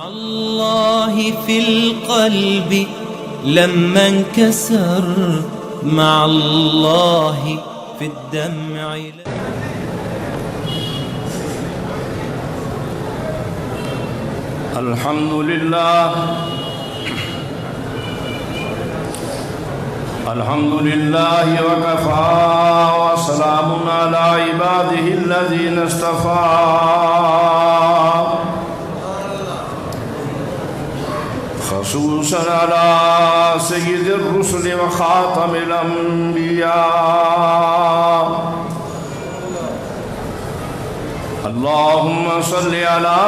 الله في القلب لما انكسر، مع الله في الدمع. الحمد لله الحمد لله وكفى وسلام على عباده الذين اصطفى. خصوصا على سيد الرسل وخاتم الأنبياء. اللهم صل على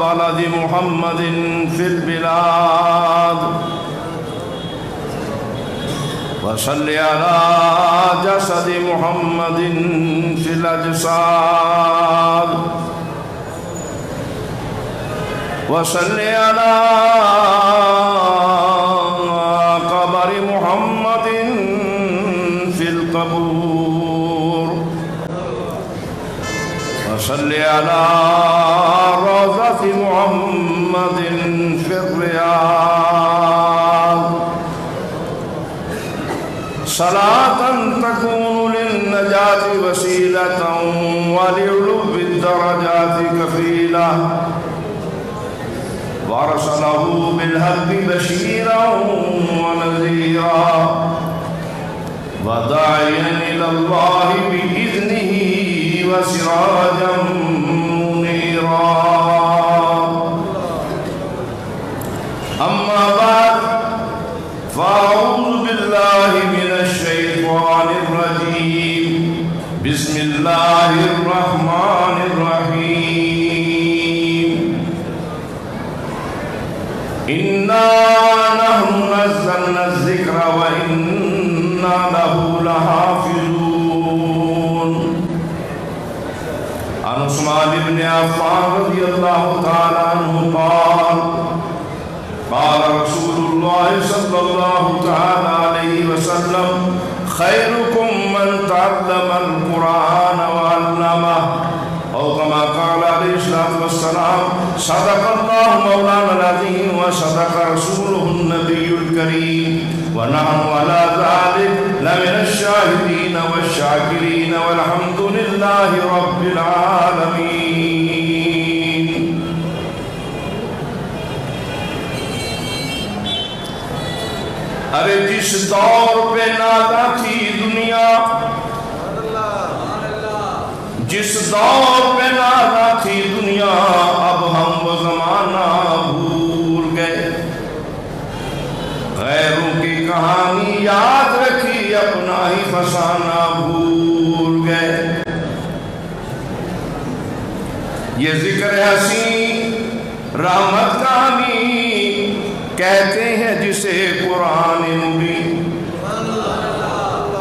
بلد محمد في البلاد، وصل على جسد محمد في الأجساد، وصل على قبر محمد في القبور، وصل على روضة محمد في الرياض. صلاة تكون للنجاة وسيلة ولعلو الدرجات كفيلة، وارسله بالحق بشيرا ونذيرا، وداعيا إلى الله بإذنه وسراجا منيرا. أما بعد، فأعوذ بالله من الشيطان الرجيم. بسم الله الرحمن الرحيم. إنا نحن نزلنا الذكر وإنا له لحافظون. عن عثمان بن عفان رضي الله تعالى عنه قال: قال رسول الله صلى الله تعالى عليه وسلم: خيركم من تعلم القرآن وعلمه، أو كما قال عليه الصلاة والسلام: صدق الله مولانا العظيم وصدق رسوله النبي الكريم، ونحن على ذلك لمن الشاهدين والشاكرين، والحمد لله رب العالمين. ارے جس دور پہ نازا تھی دنیا، جس دور پہ نازا تھی دنیا، اب ہم وہ زمانہ بھول گئے. غیروں کی کہانی یاد رکھی، اپنا ہی فسانہ بھول گئے. یہ ذکر حسین رحمت کہانی کہتے ہیں جسے قرآن مبین.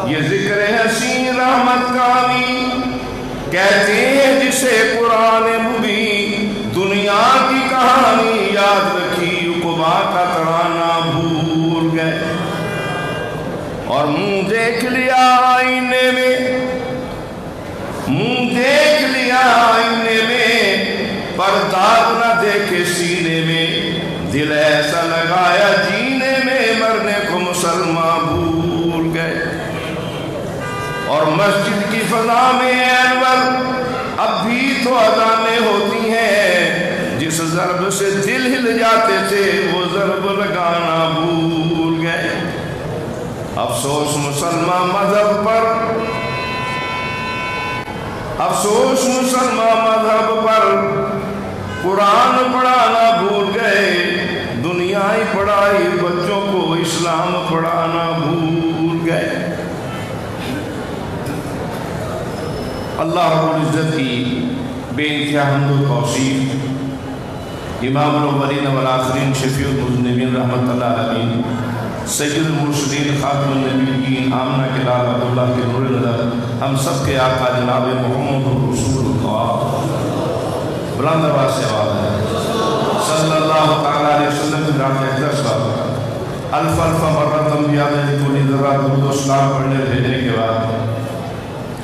یہ ذکر حسین رحمت کہانی کہتے ہیں جسے قرآن مبین. دنیا کی کہانی یاد رکھی، عقبہ کا ترانہ بھول گئے. اور منہ دیکھ لیا آئینے میں، منہ دیکھ لیا آئینے میں، پر داغ نہ دیکھے سینے میں. دل ایسا لگایا جینے میں، مرنے کو مسلمان بھول گئے. اور مسجد کی فضا میں انور اب بھی تو اذانیں ہوتی ہیں. جس ضرب سے دل ہل جاتے تھے، وہ ضرب لگانا بھول گئے. افسوس مسلمان مذہب پر، افسوس مسلمان مذہب پر، قرآن پڑھانا بھول گئے. دنیائی پڑھائی بچوں کو اسلام پڑھانا بھول گئے. اللہ رب العزت کی بے انتہا حمد و توصیف. امام الاولین والآخرین، شفیع المذنبین، رحمت اللہ علیہ، سید المرسلین، خاتم النبیین، آمنہ کے لال عبداللہ کے نور نظر، ہم سب کے آقا جناب محمد رسول اللہ. بلند آواز سے آواز ہے صلی اللہ تعالیٰ علیہ وسلم کی رات اقدس کا الف الف مرت انبیاء نے کوئی ذرات درود و سلام پڑھنے بھیجنے کے بعد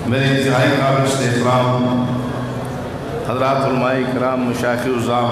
میرے انتہائی قابل احترام حضرات علماء کرام، مشایخ عظام،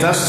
10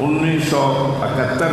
1971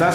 10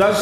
10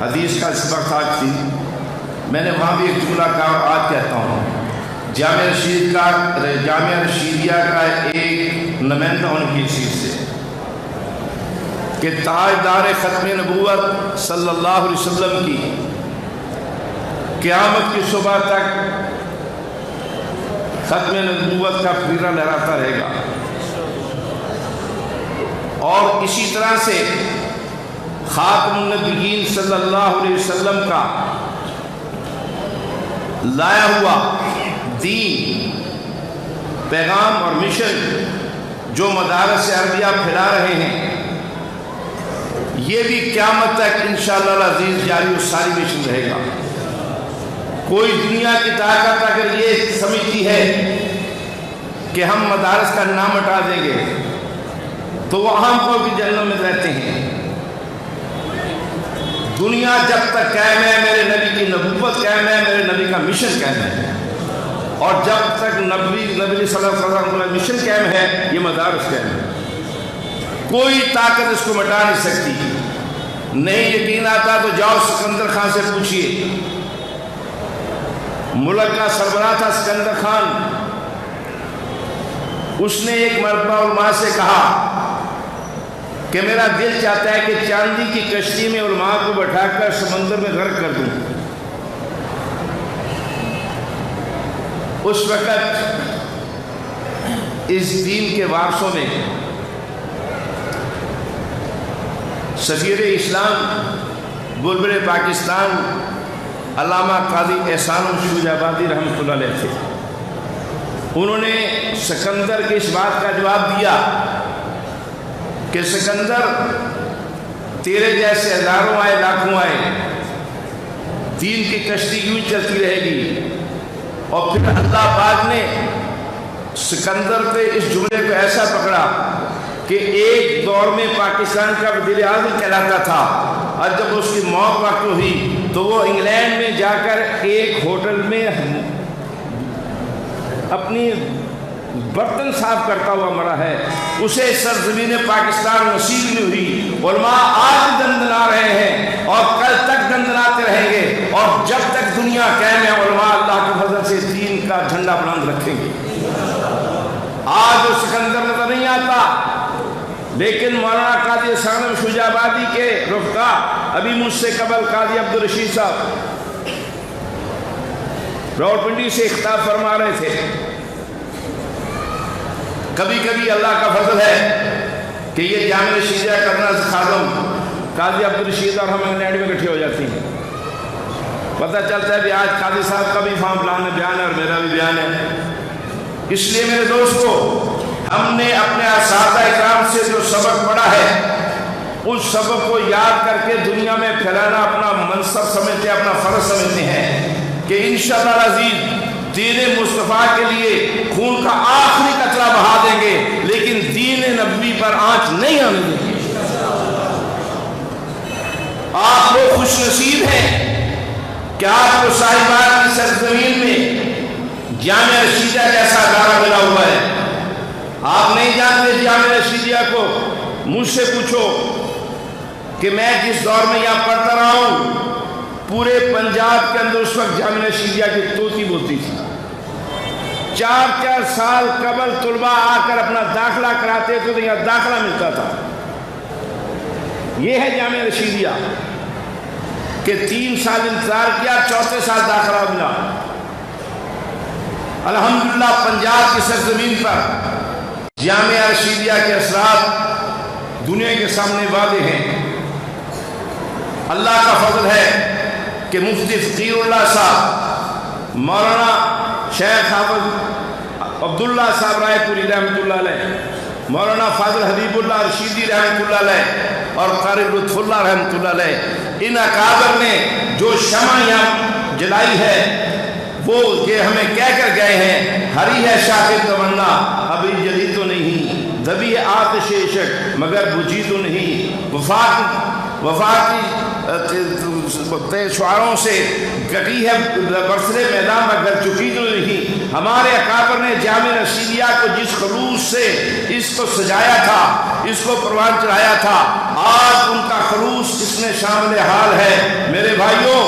حدیث کا سبق تھا تھی، میں نے وہاں بھی ایک جملہ کہا اور آج کہتا ہوں، جامعہ رشیدیہ کا ایک نمائندہ ہونے کی چیز سے کہ تاجدار ختم نبوت صلی اللہ علیہ وسلم کی قیامت کی صبح تک ختم نبوت کا پھیرا لہراتا رہے گا، اور اسی طرح سے خاتم النبیین صلی اللہ علیہ وسلم کا لایا ہوا دین، پیغام اور مشن جو مدارس عربیہ پھیلا رہے ہیں، یہ بھی قیامت تک انشاءاللہ العزیز جاری و ساری مشن رہے گا۔ کوئی دنیا کی طاقت اگر یہ سمجھتی ہے کہ ہم مدارس کا نام ہٹا دیں گے تو وہ ہم کو بھی جنت میں رہتے ہیں۔ دنیا جب تک قائم ہے میرے نبی کی نبوت قائم ہے، میرے نبی کا مشن قائم ہے، اور جب تک نبی صلی اللہ علیہ وسلم کا مشن قائم ہے یہ مدارس قائم ہے۔ کوئی طاقت اس کو مٹا نہیں سکتی۔ نہیں یقین آتا تو جاؤ سکندر خان سے پوچھئے، ملک کا سربراہ تھا سکندر خان، اس نے ایک مرتبہ علماء سے کہا کہ میرا دل چاہتا ہے کہ چاندی کی کشتی میں علماء کو بٹھا کر سمندر میں غرق کر دوں۔ اس وقت اس دین کے وارثوں میں سفیر اسلام بلبل پاکستان علامہ قاضی احسان الشوج آبادی رحمۃ اللہ علیہ تھے۔ انہوں نے سکندر کی اس بات کا جواب دیا کہ سکندر تیرے جیسے ہزاروں آئے لاکھوں آئے، دین کی کشتی یوں چلتی رہے گی۔ اور پھر اللہ پاک نے سکندر پہ اس جملے کو ایسا پکڑا کہ ایک دور میں پاکستان کا وزیر اعظم کہلاتا تھا، اور جب اس کی موت وقت ہوئی تو وہ انگلینڈ میں جا کر ایک ہوٹل میں اپنی برتن صاف کرتا ہوا مرا ہے۔ اسے سرزمین پاکستان نصیب نہیں ہوئی۔ علماء آج دندنا رہے ہیں اور کل تک دندناتے رہیں گے، اور جب تک دنیا قائم ہے علماء اللہ کے فضل سے دین کا جھنڈا بلند رکھیں گے۔ آج وہ سکندر نظر نہیں آتا، لیکن مولانا قاضی احسان الشوج آبادی کے رفقا ابھی مجھ سے قبل قاضی عبدالرشید صاحب راولپنڈی سے خطاب فرما رہے تھے۔ کبھی کبھی اللہ کا فضل ہے کہ یہ جامعہ رشیدیہ کرنا خادم قاضی عبدالرشید اور ہم انگلینڈ میں اکٹھے ہو جاتی ہیں۔ پتہ چلتا ہے کہ آج قاضی صاحب کا بھی فارم پلان بیان ہے اور میرا بھی بیان ہے۔ اس لیے میرے دوستو، ہم نے اپنے اساتذہ اکرام سے جو سبق پڑھا ہے اس سبق کو یاد کر کے دنیا میں پھیلانا اپنا منصب سمجھتے ہیں، اپنا فرض سمجھتے ہیں کہ انشاءاللہ العزیز دین مصطفیٰ کے لیے خون کا آخری قطرہ بہا دیں گے، لیکن دین نبوی پر آنچ نہیں آنے دیں گے۔ آپ لوگ خوش نصیب ہیں کہ آپ کو صاحبان کی سرزمین میں جامعہ رشیدیہ جیسا ادارہ ملا ہوا ہے۔ آپ نہیں جانتے جامعہ رشیدیہ کو، مجھ سے پوچھو کہ میں جس دور میں یہاں پڑھتا رہا ہوں، پورے پنجاب کے اندر اس وقت جامعہ رشیدیہ کی طوطی بولتی تھی۔ 4 سال قبل طلباء آ کر اپنا داخلہ کراتے تھے تو یہاں داخلہ ملتا تھا۔ یہ ہے جامعہ رشیدیہ کہ 3 سال انتظار کیا، 4تھے سال داخلہ ملا۔ الحمدللہ پنجاب کی سرزمین پر جامعہ رشیدیہ کے اثرات دنیا کے سامنے واضح ہیں۔ اللہ کا فضل ہے کہ مفتی فقیر اللہ صاحب، مولانا شیخ حافظ عبداللہ صاحب رائے پوری رحمۃ اللہ علیہ، مولانا فاضل حبیب اللہ رشیدی رحمۃ اللہ علیہ اور قاری لطف اللہ رحمۃ اللہ علیہ، ان اکابر نے جو شمع یہاں جلائی ہے وہ یہ ہمیں کہہ کر گئے ہیں، ہری ہے شاخ تمنا ابھی جلی تو نہیں، دبی ہے آتش عشق مگر بجھی تو نہیں، وفاقی شعاروں سے کٹی ہے، برسرے میدان میں گر چکی تو نہیں۔ ہمارے اکابر نے جامع رسیلیہ کو جس خلوص سے اس کو سجایا تھا، اس کو پروان چڑھایا تھا، آج ان کا خلوص اس میں شامل حال ہے۔ میرے بھائیوں،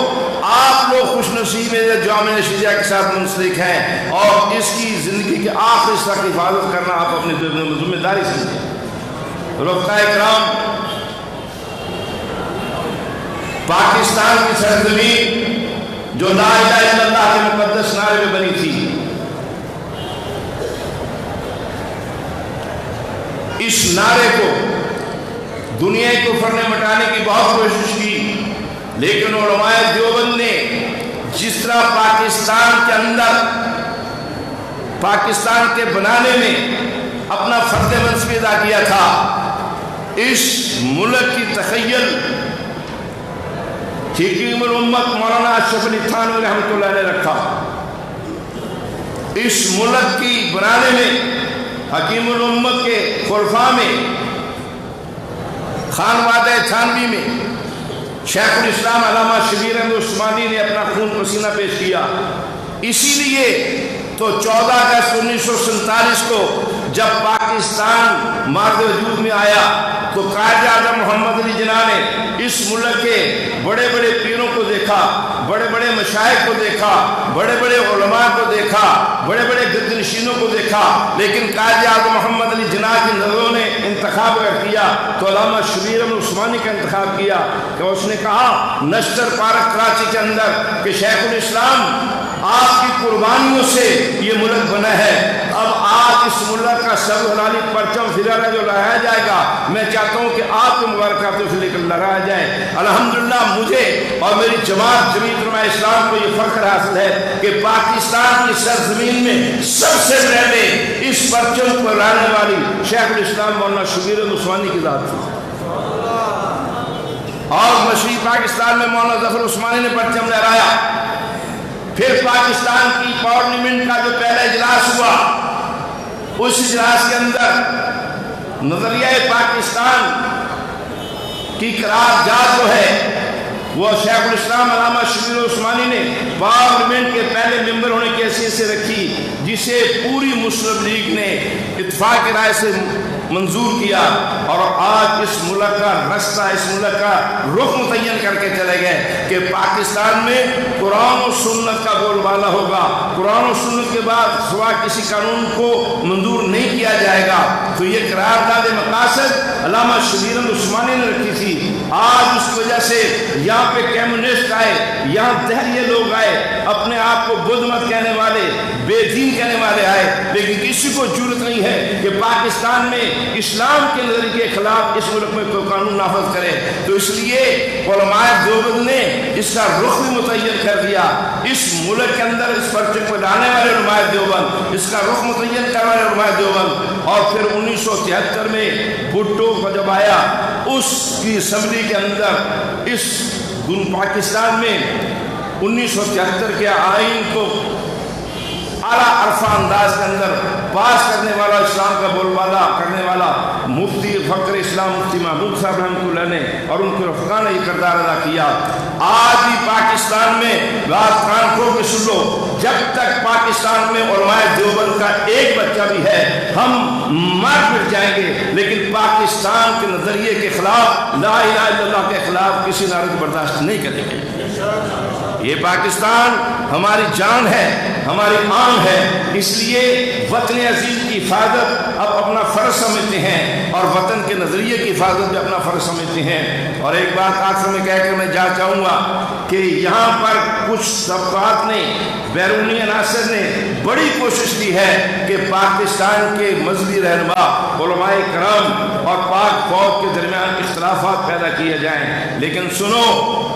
آپ لوگ خوش نصیب ہیں جامع رسیلیہ کے ساتھ منسلک ہیں، اور اس کی زندگی کے آخری حصہ کی حفاظت کرنا آپ اپنی ذمہ داری سمجھیں۔ رفقائے کرام، پاکستان کی سرزمین جو لا الہ الا اللہ کے مقدس نعرے میں بنی تھی، اس نعرے کو دنیا کو کفر نے مٹانے کی بہت کوشش کی، لیکن علماء دیوبند نے جس طرح پاکستان کے اندر، پاکستان کے بنانے میں اپنا فرد منصب ادا کیا تھا، اس ملک کی تخیل حکیم الامت مولانا اشرف علی تھانوی رحمۃ اللہ نے رکھا۔ اس ملک کی بنانے میں حکیم الامت کے خلفاء میں، خانوادہ تھانوی میں شیخ الاسلام علامہ شبیر احمد عثمانی نے اپنا خون پسینہ پیش کیا۔ اسی لیے تو 14 اگست 1947 کو جب پاکستان مارد وجود میں آیا تو قائد اعظم محمد علی جناح نے اس ملک کے بڑے بڑے پیروں کو دیکھا، بڑے بڑے مشائخ کو دیکھا، بڑے بڑے علماء کو دیکھا، بڑے بڑے گدنشینوں کو دیکھا، لیکن قائد اعظم محمد علی جناح کی نظروں نے انتخاب کیا تو علامہ شبیر احمد عثمانی کا انتخاب کیا کہ اس نے کہا نشتر پارک کراچی کے اندر کہ شیخ الاسلام آپ کی قربانیوں سے یہ ملک بنا ہے، اب آج اس ملک کا سب حلالی پرچم فرانا جو لہرایا جائے گا، میں چاہتا ہوں کہ آپ کے مبارکاتوں سے لے کر لہرایا جائے۔ الحمدللہ مجھے اور میری جماعت جمعیت علماء اسلام کو یہ فخر حاصل ہے کہ پاکستان کی سرزمین میں سب سے پہلے اس پرچم کو لانے والی شیخ الاسلام مولانا شبیر احمد عثمانی کی ذات تھی، اور مشرقی پاکستان میں مولانا ظفر عثمانی نے پرچم لہرایا۔ پھر پاکستان کی پارلیمنٹ کا جو پہلا اجلاس ہوا، اس اجلاس کے اندر نظریہ پاکستان کی قرارداد جو ہے وہ شیخ الاسلام علامہ شبیر عثمانی نے پارلیمنٹ کے پہلے ممبر ہونے کی حیثیت سے رکھی، جسے پوری مسلم لیگ نے اتفاق رائے سے منظور کیا، اور آج اس ملک کا رستہ، اس ملک کا رخ متعین کر کے چلے گئے کہ پاکستان میں قرآن و سنت کا بول بالا ہوگا، قرآن و سنت کے بعد سوا کسی قانون کو منظور نہیں کیا جائے گا۔ تو یہ قرارداد مقاصد علامہ شبیر احمد عثمانی نے رکھی تھی۔ آج اس کی وجہ سے یہاں پہ کمیونسٹ آئے، یہاں دہریے لوگ آئے، اپنے آپ کو بدھ مت کہنے والے، بے دین کہنے والے آئے، لیکن کسی کو جرأت نہیں ہے کہ پاکستان میں اسلام کے نظریے کے خلاف اس ملک میں کوئی قانون نافذ کرے۔ تو اس لیے علماء دیوبند نے اس کا رخ بھی متعین کر دیا۔ اس ملک کے اندر اس پرچم کو لانے والے علماء دیوبند، اس کا رخ متعین کرنے والے علماء دیوبند، اور پھر 1973 میں بھٹو کو جب آیا، اس کی اسمبلی کے اندر اس پاکستان میں 1973 کے آئین کو اعلیٰ عرفہ انداز کے اندر پاس کرنے والا، اسلام کا بول بالا کرنے والا مفتی فخر اسلام مفتی محمود صاحب رحمۃ اللہ نے اور ان کے رفقا نے یہ کردار ادا کیا۔ آج بھی پاکستان میں بات کان کھول کے سن لو، جب تک پاکستان میں علماء دیوبند کا ایک بچہ بھی ہے ہم مار پٹ جائیں گے، لیکن پاکستان کے نظریے کے خلاف، لا الہ الا اللہ کے خلاف کسی نعرے کو برداشت نہیں کریں گے۔ یہ پاکستان ہماری جان ہے، ہماری آن ہے، اس لیے وطن عزیز کی حفاظت اب اپنا فرض سمجھتے ہیں، اور وطن کے نظریے کی حفاظت بھی اپنا فرض سمجھتے ہیں۔ اور ایک بات آخر میں کہہ کر میں جا چاہوں گا کہ یہاں پر کچھ طبقات نے، بیرونی عناصر نے بڑی کوشش کی ہے کہ پاکستان کے مذہبی رہنما، علماء کرام اور پاک فوج کے درمیان اختلافات پیدا کیے جائیں، لیکن سنو،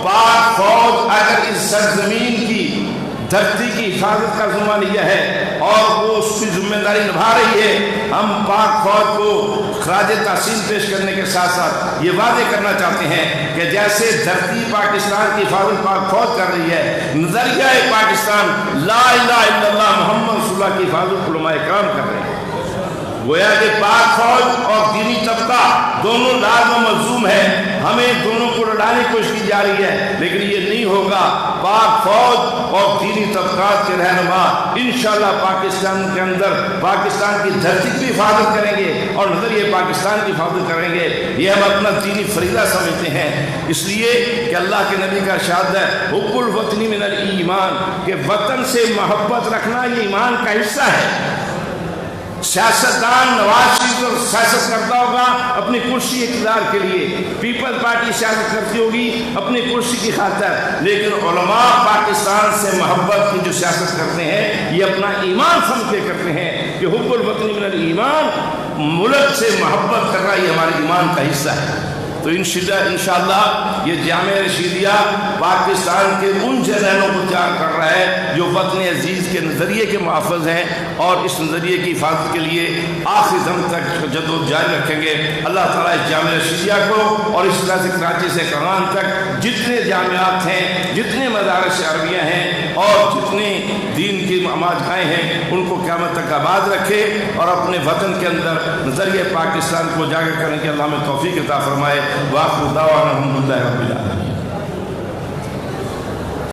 پاک فوج اگر اس سرزمین کی دھرتی کی حفاظت کا ذمہ لیا ہے اور وہ اس کی ذمہ داری نبھا رہی ہے، ہم پاک فوج کو خراج تحسین پیش کرنے کے ساتھ ساتھ یہ واضح کرنا چاہتے ہیں کہ جیسے دھرتی پاکستان کی حفاظت پاک فوج کر رہی ہے، نظریہ پاکستان لا الہ الا اللہ محمد رسول اللہ کی حفاظت علماء کرام کر رہے ہیں۔ گویا کہ پاک فوج اور دینی طبقہ دونوں لازم و ملزوم ہے، ہمیں دونوں کو لڑانے کی کوشش کی جا رہی ہے، لیکن یہ نہیں ہوگا۔ پاک فوج اور دینی طبقات کے رہنما انشاءاللہ پاکستان کے اندر پاکستان کی دھرتی کی حفاظت کریں گے اور نظریہ پاکستان کی حفاظت کریں گے۔ یہ ہم اپنا دینی فریضہ سمجھتے ہیں، اس لیے کہ اللہ کے نبی کا ارشاد ہے حب الوطنی من الایمان، کہ وطن سے محبت رکھنا یہ ایمان کا حصہ ہے۔ سیاستدان نواز شریف سیاست کرتا ہوگا اپنی کرسی اقتدار کے لیے، پیپل پارٹی سیاست کرتی ہوگی اپنی کرسی کی خاطر، لیکن علماء پاکستان سے محبت کی جو سیاست کرتے ہیں یہ اپنا ایمان سمجھ کے کرتے ہیں کہ حب الوطنی من الایمان، ملک سے محبت کرنا یہ ہمارے ایمان کا حصہ ہے۔ تو انشاءاللہ یہ جامعہ رشیدیہ پاکستان کے ان جرنیلوں کو تیار کر رہا ہے جو وطن عزیز کے نظریے کے محافظ ہیں اور اس نظریے کی حفاظت کے لیے آخری دم تک جدوجہد جاری رکھیں گے۔ اللہ تعالیٰ اس جامعہ رشیدیہ کو اور اس طرح سے کراچی سے کرمان تک جتنے جامعات ہیں، جتنے مدارس عربیہ ہیں اور جتنے دین کی مادگاہیں ہیں، ان کو قیامت تک آباد رکھے اور اپنے وطن کے اندر نظریہ پاکستان کو اجاگر کرنے کے اللہ ہمیں توفیق عطا فرمائے۔ وآخر دعوانا الحمدللہ رب العالمین۔